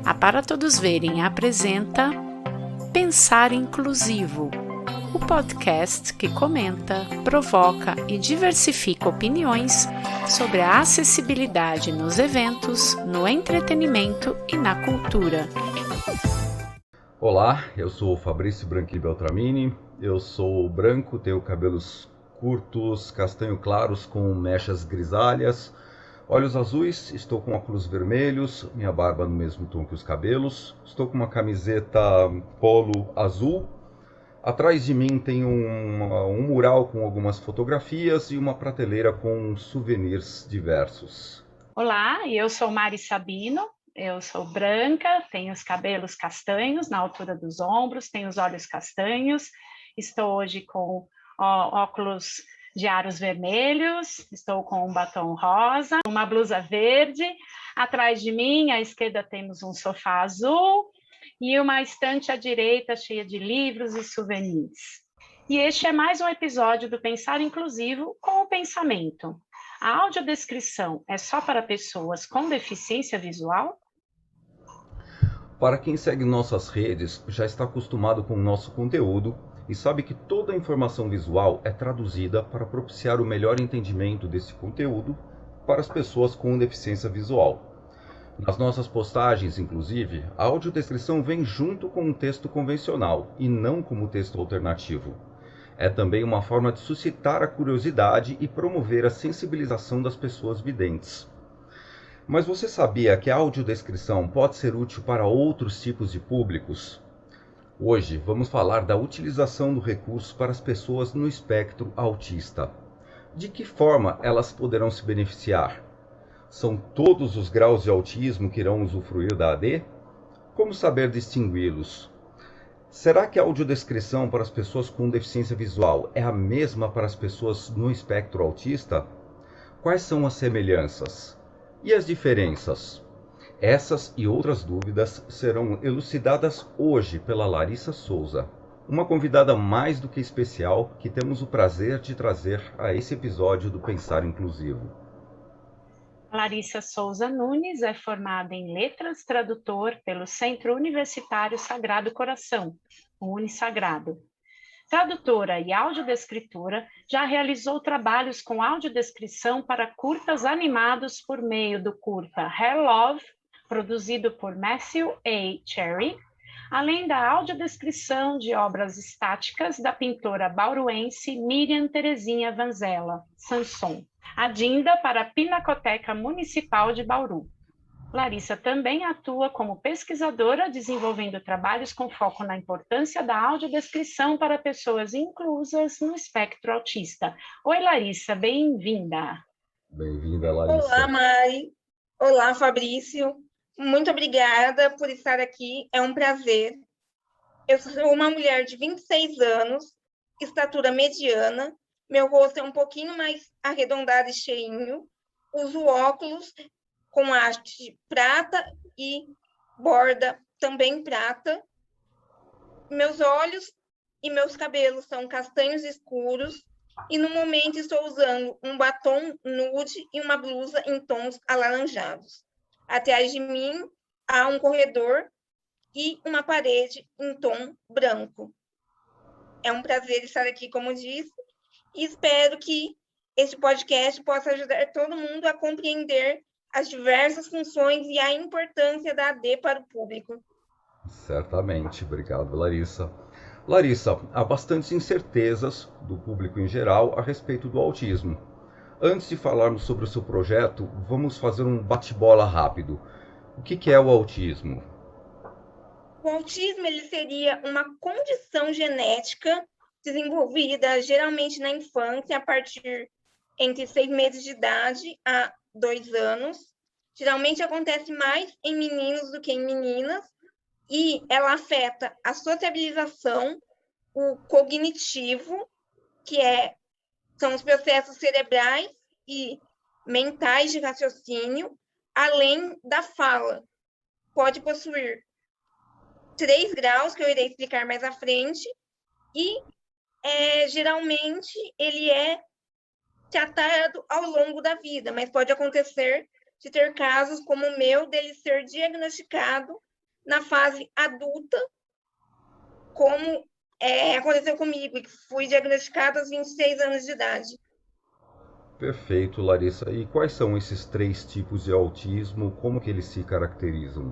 A Para Todos Verem apresenta Pensar Inclusivo, o podcast que comenta, provoca e diversifica opiniões sobre a acessibilidade nos eventos, no entretenimento e na cultura. Olá, eu sou o Fabrício Branqui Beltramini, eu sou branco, tenho cabelos curtos, castanho claros com mechas grisalhas, olhos azuis, estou com óculos vermelhos, minha barba no mesmo tom que os cabelos, estou com uma camiseta polo azul. Atrás de mim tem um mural com algumas fotografias e uma prateleira com souvenirs diversos. Olá, eu sou Mari Sabino, eu sou branca, tenho os cabelos castanhos na altura dos ombros, tenho os olhos castanhos, estou hoje com óculos de aros vermelhos, estou com um batom rosa, uma blusa verde. Atrás de mim, à esquerda, temos um sofá azul e uma estante à direita cheia de livros e souvenirs. E este é mais um episódio do Pensar Inclusivo com o pensamento. A audiodescrição é só para pessoas com deficiência visual? Para quem segue nossas redes, já está acostumado com o nosso conteúdo e sabe que toda a informação visual é traduzida para propiciar o melhor entendimento desse conteúdo para as pessoas com deficiência visual. Nas nossas postagens, inclusive, a audiodescrição vem junto com um texto convencional e não como texto alternativo. É também uma forma de suscitar a curiosidade e promover a sensibilização das pessoas videntes. Mas você sabia que a audiodescrição pode ser útil para outros tipos de públicos? Hoje vamos falar da utilização do recurso para as pessoas no espectro autista. De que forma elas poderão se beneficiar? São todos os graus de autismo que irão usufruir da AD? Como saber distingui-los? Será que a audiodescrição para as pessoas com deficiência visual é a mesma para as pessoas no espectro autista? Quais são as semelhanças? E as diferenças? Essas e outras dúvidas serão elucidadas hoje pela Larissa Souza, uma convidada mais do que especial que temos o prazer de trazer a esse episódio do Pensar Inclusivo. Larissa Souza Nunes é formada em Letras, tradutor pelo Centro Universitário Sagrado Coração, o Unisagrado. Tradutora e audiodescritora, já realizou trabalhos com audiodescrição para curtas animados por meio do curta Hair Love, produzido por Matthew A. Cherry, além da audiodescrição de obras estáticas da pintora bauruense Miriam Terezinha Vanzella, Sanson, adinda para a Pinacoteca Municipal de Bauru. Larissa também atua como pesquisadora, desenvolvendo trabalhos com foco na importância da audiodescrição para pessoas inclusas no espectro autista. Oi, Larissa, bem-vinda. Bem-vinda, Larissa. Olá, Mari. Olá, Fabrício. Muito obrigada por estar aqui, é um prazer. Eu sou uma mulher de 26 anos, estatura mediana, meu rosto é um pouquinho mais arredondado e cheinho, uso óculos com haste prata e borda também prata. Meus olhos e meus cabelos são castanhos escuros e no momento estou usando um batom nude e uma blusa em tons alaranjados. Atrás de mim há um corredor e uma parede em tom branco. É um prazer estar aqui, como disse, e espero que este podcast possa ajudar todo mundo a compreender as diversas funções e a importância da AD para o público. Certamente. Obrigado, Larissa. Larissa, há bastantes incertezas do público em geral a respeito do autismo. Antes de falarmos sobre o seu projeto, vamos fazer um bate-bola rápido. O que é o autismo? O autismo ele seria uma condição genética desenvolvida geralmente na infância, a partir entre 6 meses de idade a 2 anos. Geralmente acontece mais em meninos do que em meninas, e ela afeta a sociabilização, o cognitivo, que são os processos cerebrais e mentais de raciocínio, além da fala. Pode possuir 3 graus, que eu irei explicar mais à frente, e geralmente ele é tratado ao longo da vida, mas pode acontecer de ter casos como o meu, dele ser diagnosticado na fase adulta, como aconteceu comigo, que fui diagnosticada aos 26 anos de idade. Perfeito, Larissa. E quais são esses 3 tipos de autismo? Como que eles se caracterizam?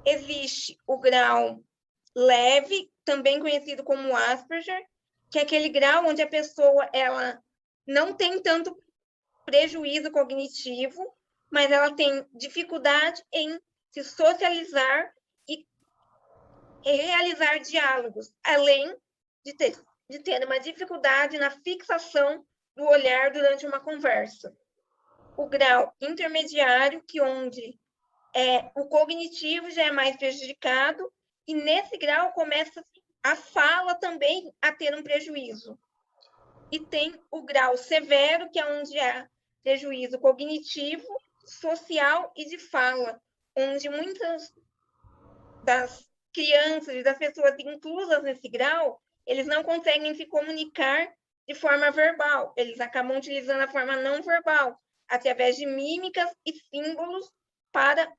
Existe o grau leve, também conhecido como Asperger, que é aquele grau onde a pessoa ela não tem tanto prejuízo cognitivo, mas ela tem dificuldade em se socializar e realizar diálogos, além de ter uma dificuldade na fixação do olhar durante uma conversa. O grau intermediário, que onde o cognitivo já é mais prejudicado, e nesse grau começa a fala também a ter um prejuízo. E tem o grau severo, que é onde há prejuízo cognitivo, social e de fala, onde muitas das crianças e das pessoas inclusas nesse grau, eles não conseguem se comunicar de forma verbal, eles acabam utilizando a forma não verbal, através de mímicas e símbolos para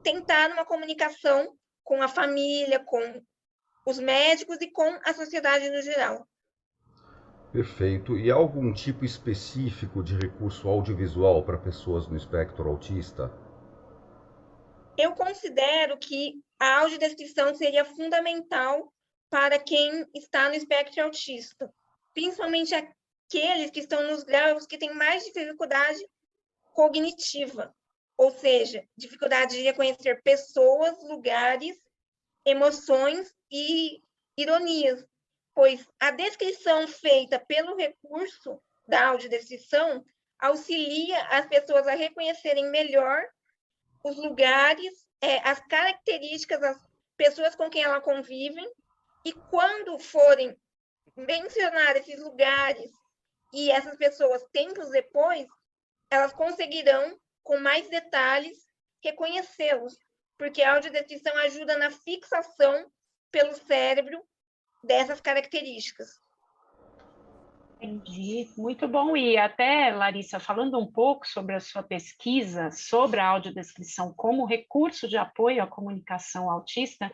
tentar uma comunicação com a família, com os médicos e com a sociedade no geral. Perfeito. E há algum tipo específico de recurso audiovisual para pessoas no espectro autista? Eu considero que a audiodescrição seria fundamental para quem está no espectro autista, principalmente aqueles que estão nos graus que têm mais dificuldade cognitiva, ou seja, dificuldade de reconhecer pessoas, lugares, emoções e ironias, pois a descrição feita pelo recurso da audiodescrição auxilia as pessoas a reconhecerem melhor os lugares, as características das pessoas com quem ela convivem, e quando forem mencionar esses lugares e essas pessoas tempos depois, elas conseguirão, com mais detalhes, reconhecê-los, porque a audiodescrição ajuda na fixação pelo cérebro dessas características. Entendi, muito bom. E até, Larissa, falando um pouco sobre a sua pesquisa sobre a audiodescrição como recurso de apoio à comunicação autista,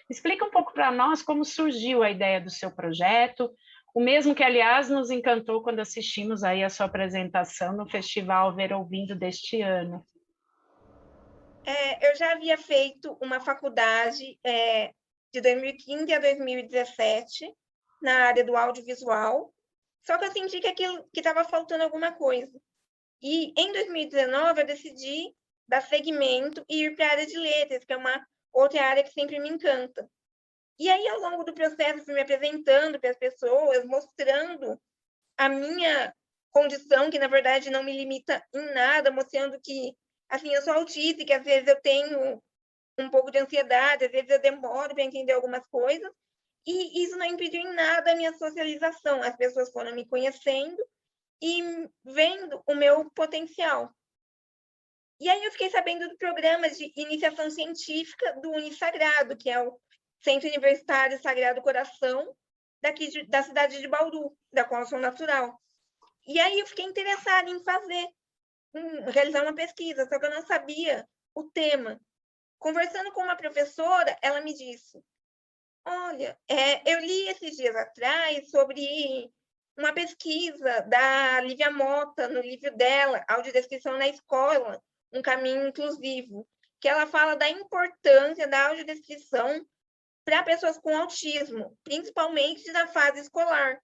explica um pouco para nós como surgiu a ideia do seu projeto, o mesmo que, aliás, nos encantou quando assistimos aí a sua apresentação no Festival Ver Ouvindo deste ano. Eu já havia feito uma faculdade de 2015 a 2017 na área do audiovisual, só que eu senti que estava faltando alguma coisa. E em 2019 eu decidi dar seguimento e ir para a área de letras, que é uma outra área que sempre me encanta. E aí, ao longo do processo, fui me apresentando para as pessoas, mostrando a minha condição, que na verdade não me limita em nada, mostrando que, assim, eu sou autista e que às vezes eu tenho um pouco de ansiedade, às vezes eu demoro para entender algumas coisas, e isso não impediu em nada a minha socialização. As pessoas foram me conhecendo e vendo o meu potencial. E aí eu fiquei sabendo do programa de iniciação científica do Unisagrado, que é o Centro Universitário Sagrado Coração, daqui da cidade de Bauru, da qual eu sou natural. E aí eu fiquei interessada em realizar uma pesquisa, só que eu não sabia o tema. Conversando com uma professora, ela me disse: olha, eu li esses dias atrás sobre uma pesquisa da Lívia Mota, no livro dela, Audiodescrição na Escola, um caminho inclusivo, que ela fala da importância da audiodescrição para pessoas com autismo, principalmente na fase escolar.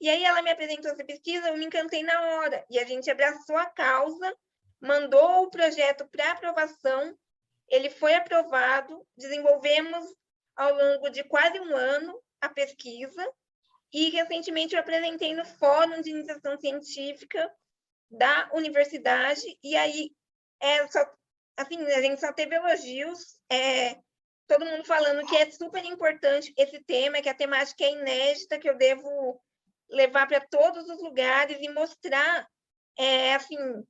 E aí ela me apresentou essa pesquisa, eu me encantei na hora, e a gente abraçou a causa, mandou o projeto para aprovação, ele foi aprovado, desenvolvemos ao longo de quase um ano a pesquisa, e recentemente eu apresentei no Fórum de Iniciação Científica da universidade, e aí assim, a gente só teve elogios, todo mundo falando que é super importante esse tema, que a temática é inédita, que eu devo levar para todos os lugares e mostrar, assim,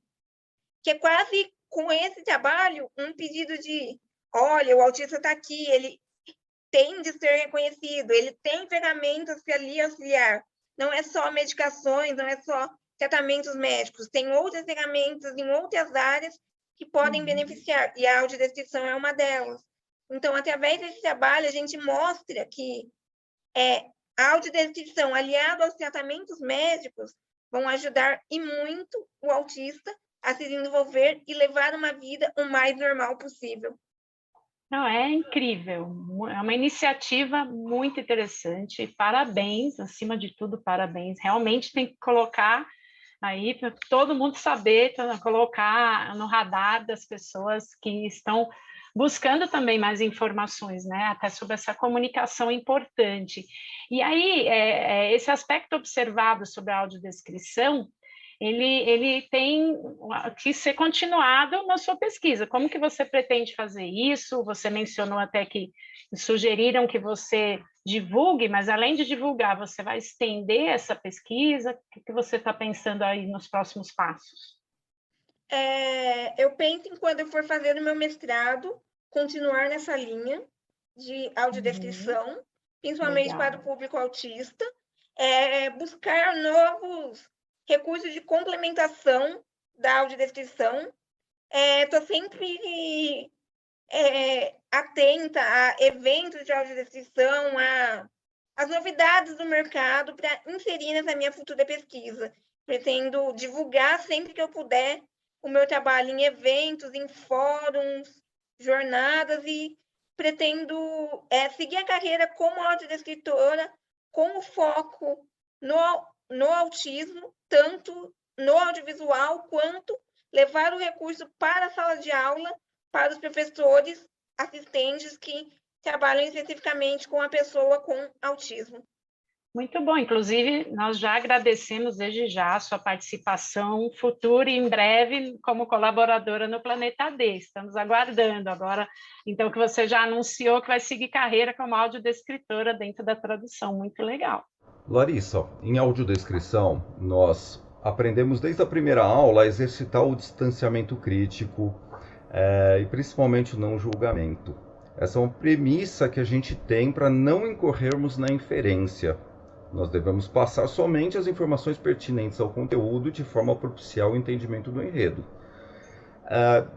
que é quase com esse trabalho um pedido de, olha, o autista está aqui, ele tem de ser reconhecido, ele tem ferramentas para lhe auxiliar, não é só medicações, não é só tratamentos médicos, tem outras ferramentas em outras áreas que podem beneficiar, e a audiodescrição é uma delas. Então, através desse trabalho, a gente mostra que a audiodescrição, aliado aos tratamentos médicos, vão ajudar e muito o autista a se desenvolver e levar uma vida o mais normal possível. Não, é incrível, é uma iniciativa muito interessante, parabéns, acima de tudo, parabéns. Realmente tem que colocar aí para todo mundo saber, colocar no radar das pessoas que estão buscando também mais informações, né? Até sobre essa comunicação importante. E aí, esse aspecto observado sobre a audiodescrição, ele tem que ser continuado na sua pesquisa. Como que você pretende fazer isso? Você mencionou até que sugeriram que você divulgue, mas além de divulgar, você vai estender essa pesquisa? O que você está pensando aí nos próximos passos? Eu penso em, quando eu for fazer o meu mestrado, continuar nessa linha de audiodescrição, principalmente Legal. para o público autista, buscar novos recursos de complementação da audiodescrição. Estou sempre atenta a eventos de audiodescrição, as novidades do mercado para inserir nessa minha futura pesquisa. Pretendo divulgar sempre que eu puder o meu trabalho em eventos, em fóruns, jornadas, e pretendo seguir a carreira como audiodescritora com o foco no autismo, tanto no audiovisual, quanto levar o recurso para a sala de aula, para os professores assistentes que trabalham especificamente com a pessoa com autismo. Muito bom, inclusive nós já agradecemos desde já a sua participação futura e em breve como colaboradora no Planeta D. Estamos aguardando agora, então, que você já anunciou que vai seguir carreira como audiodescritora dentro da tradução. Muito legal. Larissa, em audiodescrição, nós aprendemos desde a primeira aula a exercitar o distanciamento crítico e principalmente o não julgamento. Essa é uma premissa que a gente tem para não incorrermos na inferência. Nós devemos passar somente as informações pertinentes ao conteúdo de forma a propiciar o entendimento do enredo.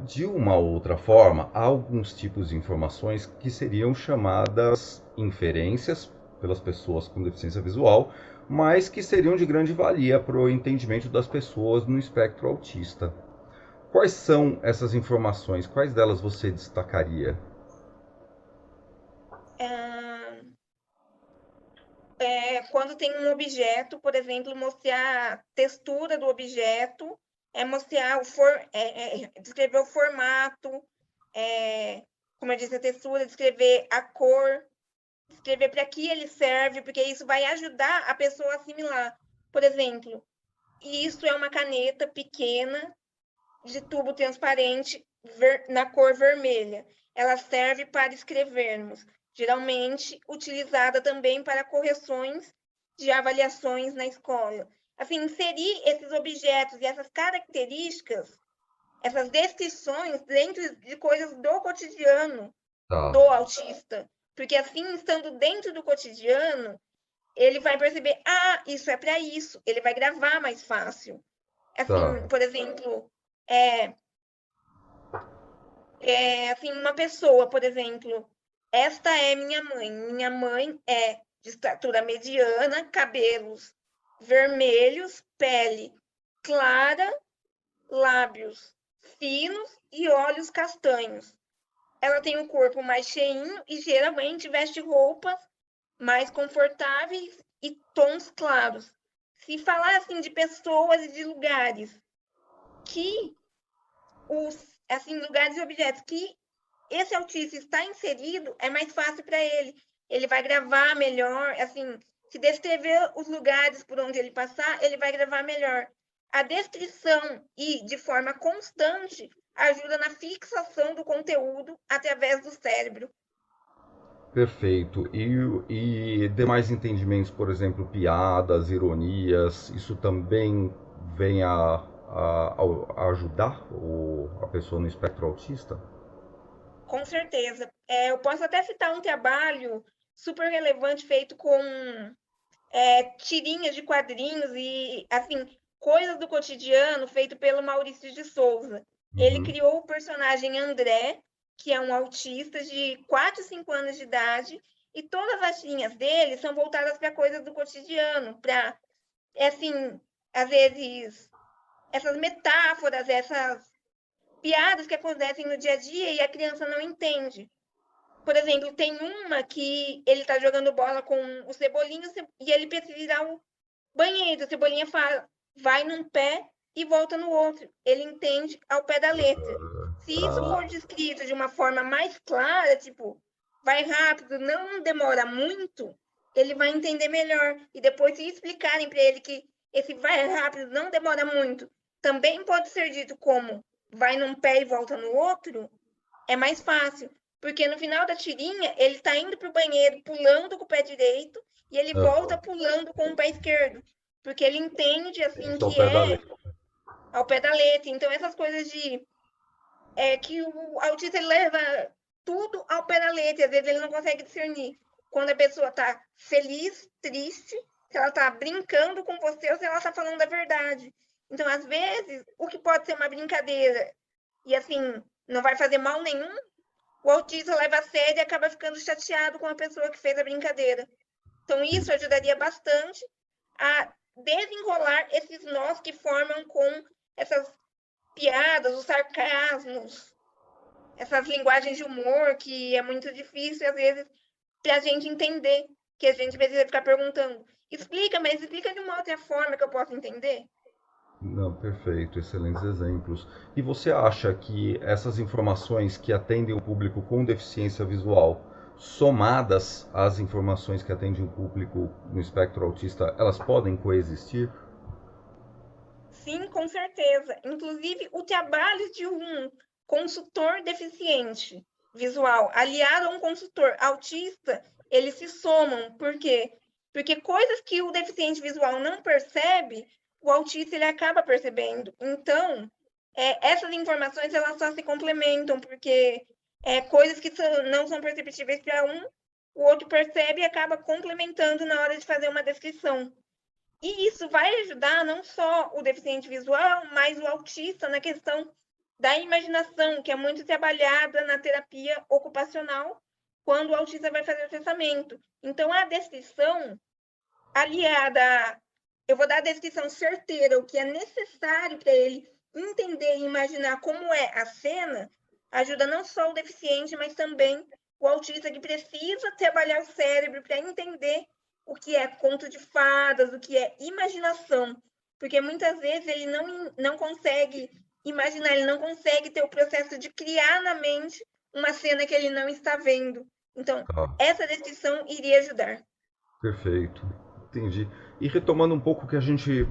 De uma ou outra forma, há alguns tipos de informações que seriam chamadas inferências pelas pessoas com deficiência visual, mas que seriam de grande valia para o entendimento das pessoas no espectro autista. Quais são essas informações? Quais delas você destacaria? Quando tem um objeto, por exemplo, mostrar a textura do objeto, mostrar descrever o formato, como eu disse, a textura, descrever a cor, descrever para que ele serve, porque isso vai ajudar a pessoa a assimilar. Por exemplo, isso é uma caneta pequena de tubo transparente na cor vermelha. Ela serve para escrevermos, geralmente utilizada também para correções de avaliações na escola. Assim, inserir esses objetos e essas características, essas descrições dentro de coisas do cotidiano do autista. Porque assim, estando dentro do cotidiano, ele vai perceber, isso é para isso, ele vai gravar mais fácil. Assim, por exemplo, assim, uma pessoa, por exemplo, esta é minha mãe. Minha mãe é de estatura mediana, cabelos vermelhos, pele clara, lábios finos e olhos castanhos. Ela tem um corpo mais cheinho e geralmente veste roupas mais confortáveis e tons claros. Se falar assim de pessoas e de lugares que lugares e objetos que esse autista está inserido, é mais fácil para ele. Ele vai gravar melhor, assim, se descrever os lugares por onde ele passar, ele vai gravar melhor. A descrição e de forma constante ajuda na fixação do conteúdo através do cérebro. Perfeito. E demais entendimentos, por exemplo, piadas, ironias, isso também vem a ajudar a pessoa no espectro autista? Com certeza. Eu posso até citar um trabalho super relevante feito com tirinhas de quadrinhos e, assim, coisas do cotidiano, feito pelo Maurício de Souza. Ele criou o personagem André, que é um autista de 4, 5 anos de idade, e todas as tirinhas dele são voltadas para coisas do cotidiano, para, assim, às vezes, essas metáforas, essas piadas que acontecem no dia a dia e a criança não entende. Por exemplo, tem uma que ele está jogando bola com o Cebolinha e ele precisa ir ao banheiro. O Cebolinha fala, vai num pé e volta no outro. Ele entende ao pé da letra. Se isso for descrito de uma forma mais clara, tipo, vai rápido, não demora muito, ele vai entender melhor. E depois, se explicarem para ele que esse vai rápido, não demora muito, também pode ser dito como vai num pé e volta no outro, é mais fácil. Porque no final da tirinha, ele está indo para o banheiro pulando com o pé direito e ele volta pulando com o pé esquerdo. Porque ele entende, assim, que é ao pé da letra. Então, essas coisas de... que o autista leva tudo ao pé da letra. Às vezes ele não consegue discernir quando a pessoa está feliz, triste, se ela está brincando com você ou se ela está falando a verdade. Então, às vezes, o que pode ser uma brincadeira e, assim, não vai fazer mal nenhum, o autista leva a sério e acaba ficando chateado com a pessoa que fez a brincadeira. Então, isso ajudaria bastante a desenrolar esses nós que formam com essas piadas, os sarcasmos, essas linguagens de humor, que é muito difícil, às vezes, para a gente entender, que a gente precisa ficar perguntando, explica, mas explica de uma outra forma que eu possa entender. Não, perfeito, excelentes exemplos. E você acha que essas informações que atendem o público com deficiência visual, somadas às informações que atendem o público no espectro autista, elas podem coexistir? Sim, com certeza. Inclusive, o trabalho de um consultor deficiente visual aliado a um consultor autista, eles se somam. Por quê? Porque coisas que o deficiente visual não percebe, o autista ele acaba percebendo. Então, essas informações elas só se complementam, porque coisas que não são perceptíveis para um, o outro percebe e acaba complementando na hora de fazer uma descrição. E isso vai ajudar não só o deficiente visual, mas o autista na questão da imaginação, que é muito trabalhada na terapia ocupacional, quando o autista vai fazer o tratamento. Então, a descrição aliada, eu vou dar a descrição certeira, o que é necessário para ele entender e imaginar como é a cena, ajuda não só o deficiente, mas também o autista que precisa trabalhar o cérebro para entender o que é conto de fadas, o que é imaginação, porque muitas vezes ele não consegue imaginar, ele não consegue ter o processo de criar na mente uma cena que ele não está vendo. Então, essa descrição iria ajudar. Perfeito, entendi. E retomando um pouco o que a gente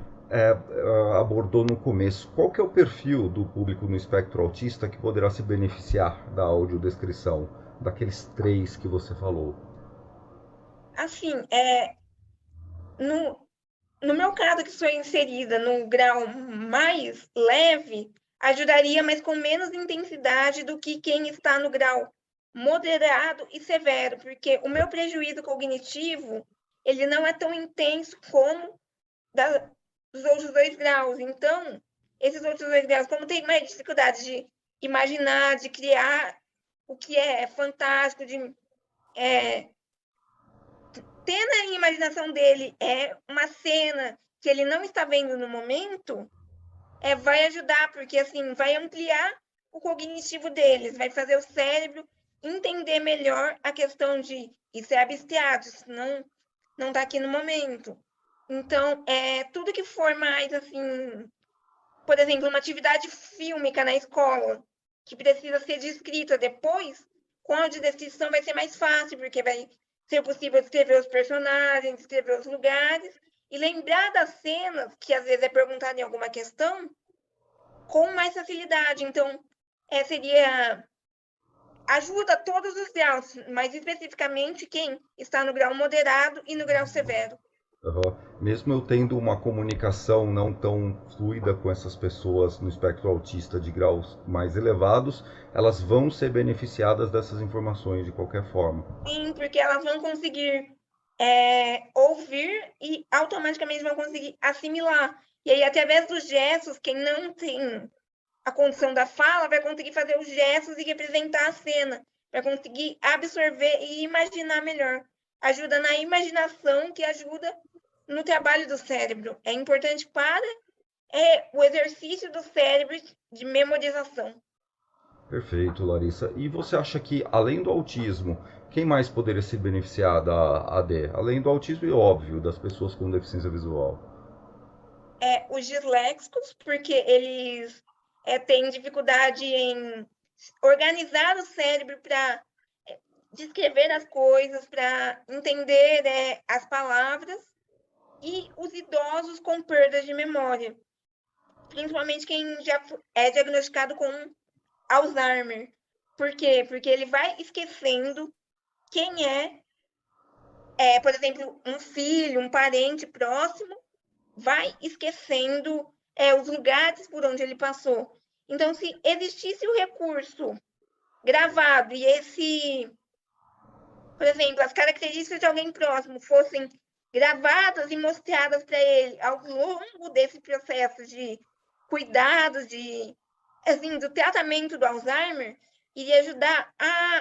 abordou no começo, qual que é o perfil do público no espectro autista que poderá se beneficiar da audiodescrição, daqueles 3 que você falou? Assim, no meu caso, que sou inserida no grau mais leve, ajudaria, mas com menos intensidade do que quem está no grau moderado e severo, porque o meu prejuízo cognitivo, ele não é tão intenso como dos outros 2 graus. Então, esses outros 2 graus, como tem mais dificuldade de imaginar, de criar o que é fantástico, de ter na imaginação dele uma cena que ele não está vendo no momento, vai ajudar, porque assim vai ampliar o cognitivo deles, vai fazer o cérebro entender melhor a questão de isso é abstrato, isso não está aqui no momento. Então, tudo que for mais assim, por exemplo, uma atividade fílmica na escola, que precisa ser descrita depois, com a audiodescrição vai ser mais fácil, porque vai ser possível descrever os personagens, descrever os lugares, e lembrar das cenas, que às vezes é perguntado em alguma questão, com mais facilidade. Então, seria... ajuda todos os graus, mas especificamente quem está no grau moderado e no grau severo. Mesmo eu tendo uma comunicação não tão fluida com essas pessoas no espectro autista de graus mais elevados, elas vão ser beneficiadas dessas informações de qualquer forma. Sim, porque elas vão conseguir ouvir e automaticamente vão conseguir assimilar. E aí, através dos gestos, quem não tem a condição da fala, vai conseguir fazer os gestos e representar a cena, vai conseguir absorver e imaginar melhor. Ajuda na imaginação, que ajuda no trabalho do cérebro. É importante para o exercício do cérebro de memorização. Perfeito, Larissa. E você acha que, além do autismo, quem mais poderia se beneficiar da AD? Além do autismo e, óbvio, das pessoas com deficiência visual. Os disléxicos, porque eles têm dificuldade em organizar o cérebro para descrever as coisas, para entender as palavras, e os idosos com perdas de memória, principalmente quem já é diagnosticado com Alzheimer. Por quê? Porque ele vai esquecendo quem por exemplo, um filho, um parente próximo, vai esquecendo os lugares por onde ele passou. Então, se existisse o recurso gravado e por exemplo, as características de alguém próximo fossem gravadas e mostradas para ele ao longo desse processo de cuidados, do tratamento do Alzheimer, iria ajudar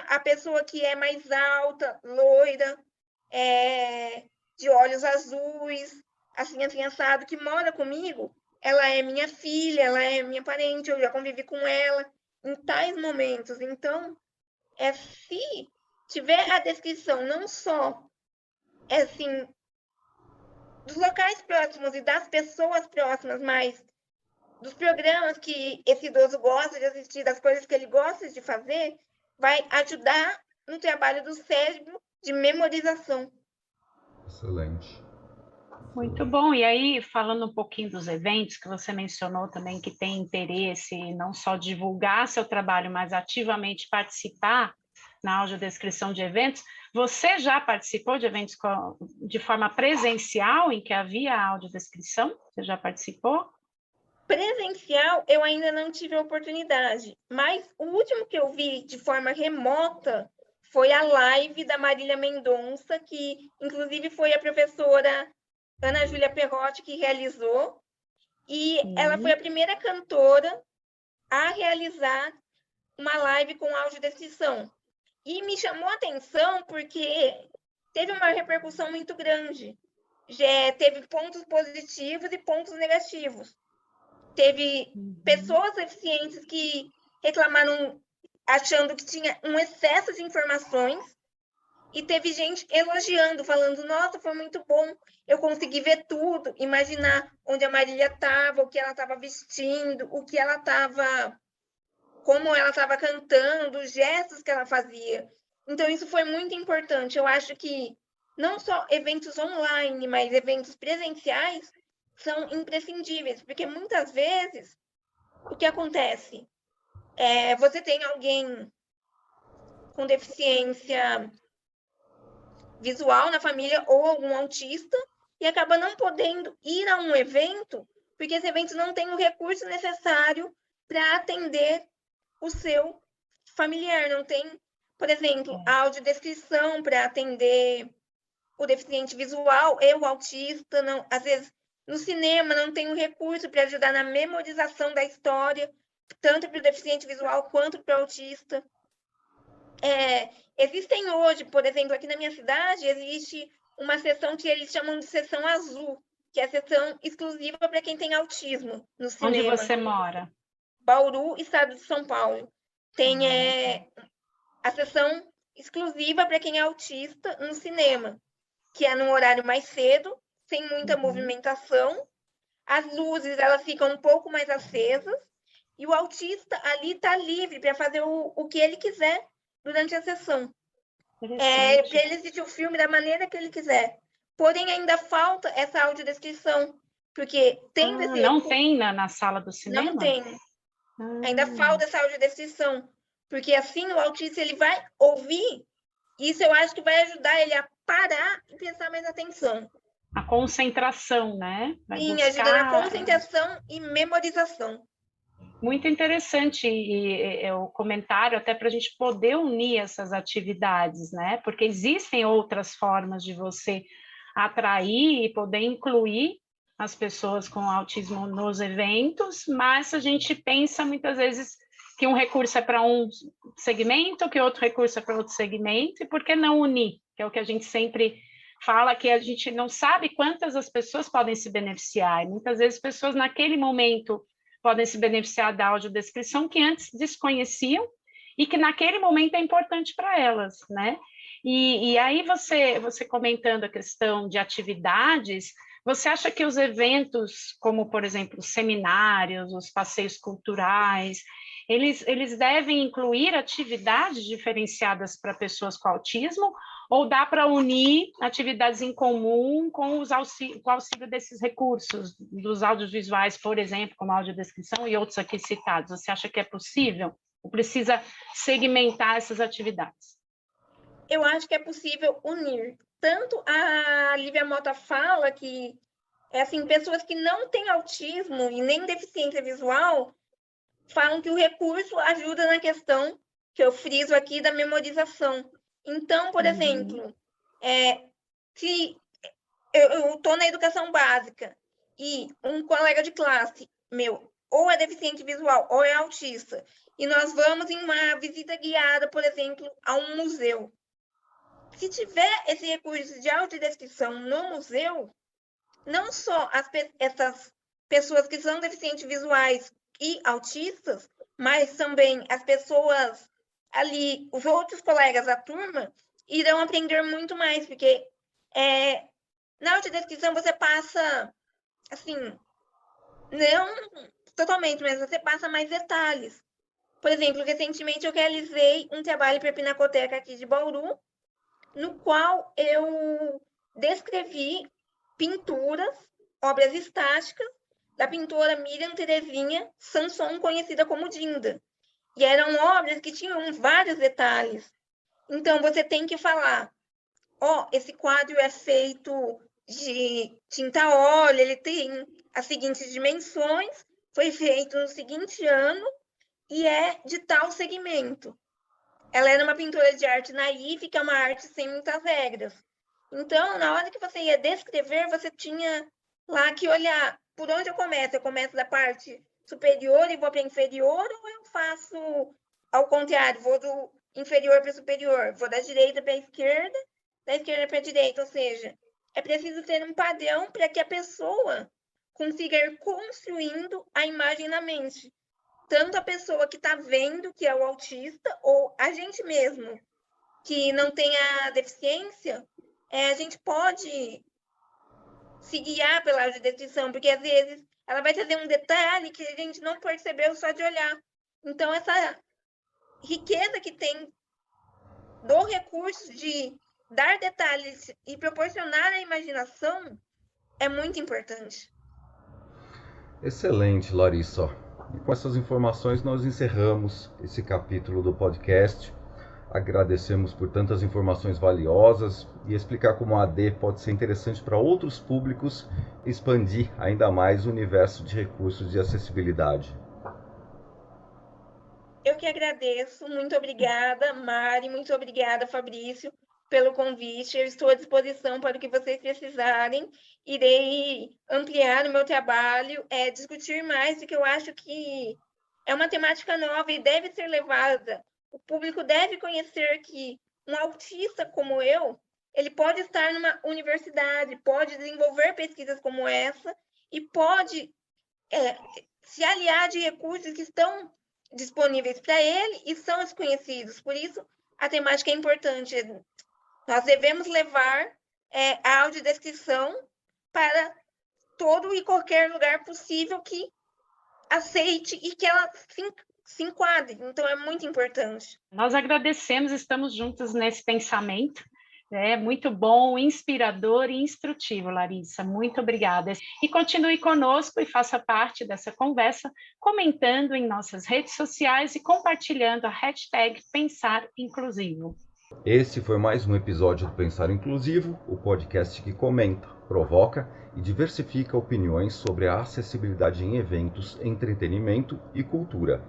a pessoa que é mais alta, loira, de olhos azuis, assim, assado, que mora comigo. Ela é minha filha, ela é minha parente, eu já convivi com ela em tais momentos. Então, se tiver a descrição não só assim, dos locais próximos e das pessoas próximas, mas dos programas que esse idoso gosta de assistir, das coisas que ele gosta de fazer, vai ajudar no trabalho do cérebro de memorização. Excelente. Muito bom. E aí, falando um pouquinho dos eventos que você mencionou também, que tem interesse em não só divulgar seu trabalho, mas ativamente participar na audiodescrição de eventos, você já participou de eventos de forma presencial em que havia audiodescrição? Você já participou? Presencial, eu ainda não tive a oportunidade, mas o último que eu vi de forma remota foi a live da Marília Mendonça, que inclusive foi a professora Ana Júlia Perrotti que realizou, e ela foi a primeira cantora a realizar uma live com audiodescrição. E me chamou a atenção porque teve uma repercussão muito grande. Já teve pontos positivos e pontos negativos. Teve pessoas deficientes que reclamaram achando que tinha um excesso de informações, e teve gente elogiando, falando, nossa, foi muito bom, eu consegui ver tudo, imaginar onde a Marília estava, o que ela estava vestindo, como ela estava cantando, os gestos que ela fazia. Então, isso foi muito importante. Eu acho que não só eventos online, mas eventos presenciais são imprescindíveis, porque muitas vezes o que acontece você tem alguém com deficiência visual na família ou algum autista e acaba não podendo ir a um evento porque esse evento não tem o recurso necessário para atender o seu familiar, não tem, por exemplo, a audiodescrição para atender o deficiente visual e o autista, não, às vezes no cinema não tem o recurso para ajudar na memorização da história, tanto para o deficiente visual quanto para o autista. Existem hoje, por exemplo, aqui na minha cidade, existe uma seção que eles chamam de seção azul, que é a seção exclusiva para quem tem autismo no cinema. Onde você mora? Bauru, estado de São Paulo. Tem a seção exclusiva para quem é autista no cinema, que é num horário mais cedo, sem muita movimentação. As luzes elas ficam um pouco mais acesas e o autista ali está livre para fazer o que ele quiser durante a sessão. Para ele assistir o filme da maneira que ele quiser. Porém, ainda falta essa audiodescrição, porque tem não tem na sala do cinema? Não tem. Ainda falta essa audiodescrição, porque assim o autista ele vai ouvir, e isso eu acho que vai ajudar ele a parar e prestar mais atenção. A concentração, né? Sim, ajuda na concentração e memorização. Muito interessante o comentário, até para a gente poder unir essas atividades, né? Porque existem outras formas de você atrair e poder incluir as pessoas com autismo nos eventos, mas a gente pensa muitas vezes que um recurso é para um segmento, que outro recurso é para outro segmento, e por que não unir? Que é o que a gente sempre fala, que a gente não sabe quantas as pessoas podem se beneficiar, e muitas vezes pessoas naquele momento podem se beneficiar da audiodescrição que antes desconheciam, e que naquele momento é importante para elas, né? E aí você comentando a questão de atividades, você acha que os eventos, como, por exemplo, os seminários, os passeios culturais, eles devem incluir atividades diferenciadas para pessoas com autismo, ou dá para unir atividades em comum com o auxílio desses recursos, dos audiovisuais, por exemplo, como a audiodescrição e outros aqui citados? Você acha que é possível? Ou precisa segmentar essas atividades? Eu acho que é possível unir. Tanto a Lívia Mota fala que assim, pessoas que não têm autismo e nem deficiência visual falam que o recurso ajuda na questão que eu friso aqui da memorização. Então, por exemplo, se eu estou na educação básica e um colega de classe meu ou é deficiente visual ou é autista, e nós vamos em uma visita guiada, por exemplo, a um museu. Se tiver esse recurso de audiodescrição no museu, não só essas pessoas que são deficientes visuais e autistas, mas também as pessoas ali, os outros colegas da turma, irão aprender muito mais, porque na audiodescrição você passa, assim, não totalmente, mas você passa mais detalhes. Por exemplo, recentemente eu realizei um trabalho para a Pinacoteca aqui de Bauru, no qual eu descrevi pinturas, obras estáticas, da pintora Miriam Terezinha Sanson, conhecida como Dinda. E eram obras que tinham vários detalhes. Então, você tem que falar, esse quadro é feito de tinta óleo, ele tem as seguintes dimensões, foi feito no seguinte ano e é de tal segmento. Ela era uma pintora de arte naif, que é uma arte sem muitas regras. Então, na hora que você ia descrever, você tinha lá que olhar por onde eu começo. Eu começo da parte superior e vou para a inferior, ou eu faço ao contrário, vou do inferior para o superior, vou da direita para a esquerda, da esquerda para a direita. Ou seja, é preciso ter um padrão para que a pessoa consiga ir construindo a imagem na mente. Tanto a pessoa que está vendo, que é o autista, ou a gente mesmo, que não tem a deficiência, a gente pode se guiar pela audiodescrição, porque às vezes ela vai trazer um detalhe que a gente não percebeu só de olhar. Então, essa riqueza que tem do recurso de dar detalhes e proporcionar a imaginação é muito importante. Excelente, Larissa. E com essas informações nós encerramos esse capítulo do podcast. Agradecemos por tantas informações valiosas e explicar como a AD pode ser interessante para outros públicos e expandir ainda mais o universo de recursos de acessibilidade. Eu que agradeço. Muito obrigada, Mari. Muito obrigada, Fabrício, pelo convite. Eu estou à disposição para o que vocês precisarem. Irei ampliar o meu trabalho, discutir mais, porque eu acho que é uma temática nova e deve ser levada. O público deve conhecer que um autista como eu, ele pode estar numa universidade, pode desenvolver pesquisas como essa e pode se aliar de recursos que estão disponíveis para ele e são desconhecidos. Por isso, a temática é importante. Nós devemos levar a audiodescrição para todo e qualquer lugar possível que aceite e que ela se enquadre. Então, é muito importante. Nós agradecemos, estamos juntos nesse pensamento. É muito bom, inspirador e instrutivo, Larissa. Muito obrigada. E continue conosco e faça parte dessa conversa, comentando em nossas redes sociais e compartilhando a hashtag Pensar Inclusivo. Esse foi mais um episódio do Pensar Inclusivo, o podcast que comenta, provoca e diversifica opiniões sobre a acessibilidade em eventos, entretenimento e cultura.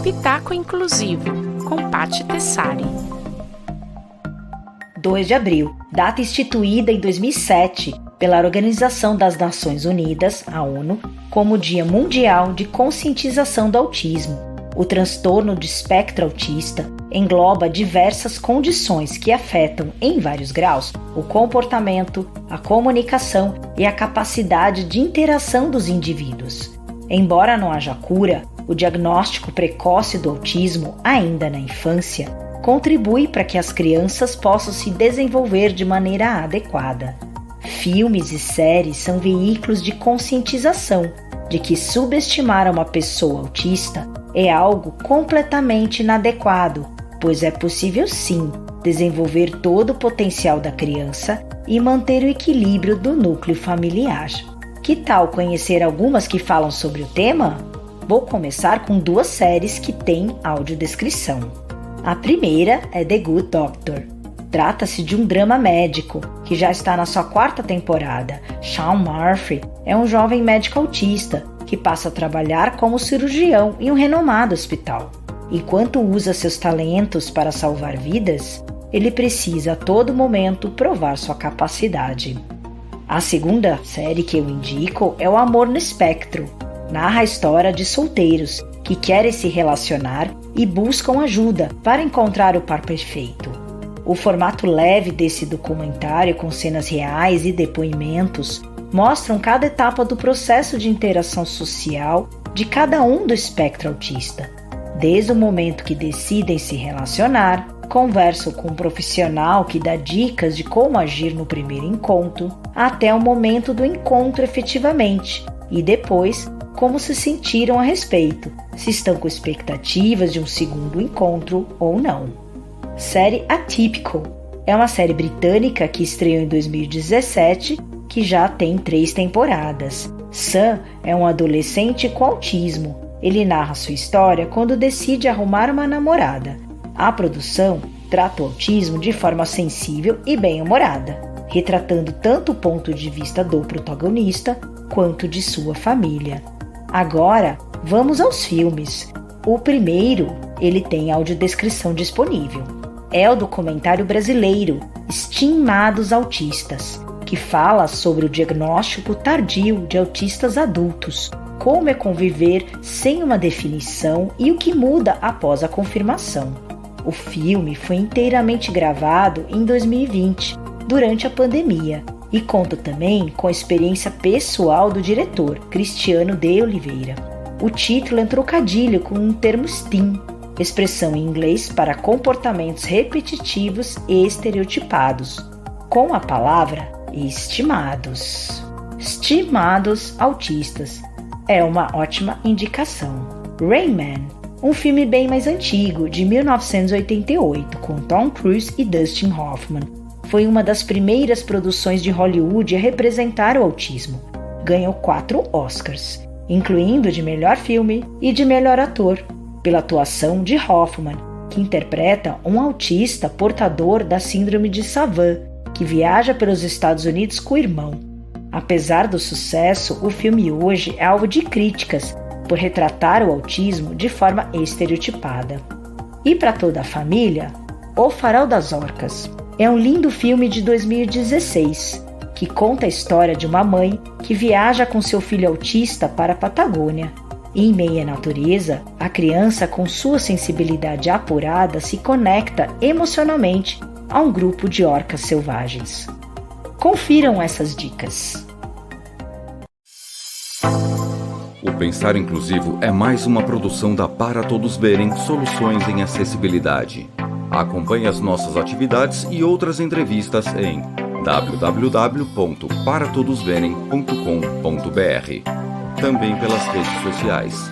Pitaco Inclusivo, com Paty Tessari. 2 de abril, data instituída em 2007 pela Organização das Nações Unidas, a ONU, como Dia Mundial de Conscientização do Autismo. O transtorno de espectro autista engloba diversas condições que afetam, em vários graus, o comportamento, a comunicação e a capacidade de interação dos indivíduos. Embora não haja cura, o diagnóstico precoce do autismo, ainda na infância, contribui para que as crianças possam se desenvolver de maneira adequada. Filmes e séries são veículos de conscientização de que subestimar uma pessoa autista é algo completamente inadequado, pois é possível sim desenvolver todo o potencial da criança e manter o equilíbrio do núcleo familiar. Que tal conhecer algumas que falam sobre o tema? Vou começar com 2 séries que têm audiodescrição. A primeira é The Good Doctor. Trata-se de um drama médico que já está na sua 4ª temporada. Sean Murphy é um jovem médico autista que passa a trabalhar como cirurgião em um renomado hospital. Enquanto usa seus talentos para salvar vidas, ele precisa a todo momento provar sua capacidade. A segunda série que eu indico é O Amor no Espectro. Narra a história de solteiros que querem se relacionar e buscam ajuda para encontrar o par perfeito. O formato leve desse documentário, com cenas reais e depoimentos, mostram cada etapa do processo de interação social de cada um do espectro autista. Desde o momento que decidem se relacionar, conversam com um profissional que dá dicas de como agir no primeiro encontro, até o momento do encontro efetivamente, e depois como se sentiram a respeito, se estão com expectativas de um segundo encontro ou não. Série Atypical é uma série britânica que estreou em 2017, que já tem 3 temporadas. Sam é um adolescente com autismo. Ele narra sua história quando decide arrumar uma namorada. A produção trata o autismo de forma sensível e bem-humorada, retratando tanto o ponto de vista do protagonista quanto de sua família. Agora, vamos aos filmes. O primeiro, ele tem audiodescrição disponível. É o documentário brasileiro Estimados Autistas, que fala sobre o diagnóstico tardio de autistas adultos, como é conviver sem uma definição e o que muda após a confirmação. O filme foi inteiramente gravado em 2020, durante a pandemia, e conta também com a experiência pessoal do diretor, Cristiano de Oliveira. O título é um trocadilho com um termo STEAM, expressão em inglês para comportamentos repetitivos e estereotipados, com a palavra estimados. Estimados autistas é uma ótima indicação. Rain Man, um filme bem mais antigo, de 1988, com Tom Cruise e Dustin Hoffman. Foi uma das primeiras produções de Hollywood a representar o autismo. Ganhou 4 Oscars, incluindo de melhor filme e de melhor ator, pela atuação de Hoffman, que interpreta um autista portador da síndrome de Savant, que viaja pelos Estados Unidos com o irmão. Apesar do sucesso, o filme hoje é alvo de críticas por retratar o autismo de forma estereotipada. E para toda a família, O Farol das Orcas é um lindo filme de 2016 que conta a história de uma mãe que viaja com seu filho autista para a Patagônia. Em meio à natureza, a criança, com sua sensibilidade apurada, se conecta emocionalmente a um grupo de orcas selvagens. Confiram essas dicas. O Pensar Inclusivo é mais uma produção da Para Todos Verem Soluções em Acessibilidade. Acompanhe as nossas atividades e outras entrevistas em www.paratodosverem.com.br. Também pelas redes sociais.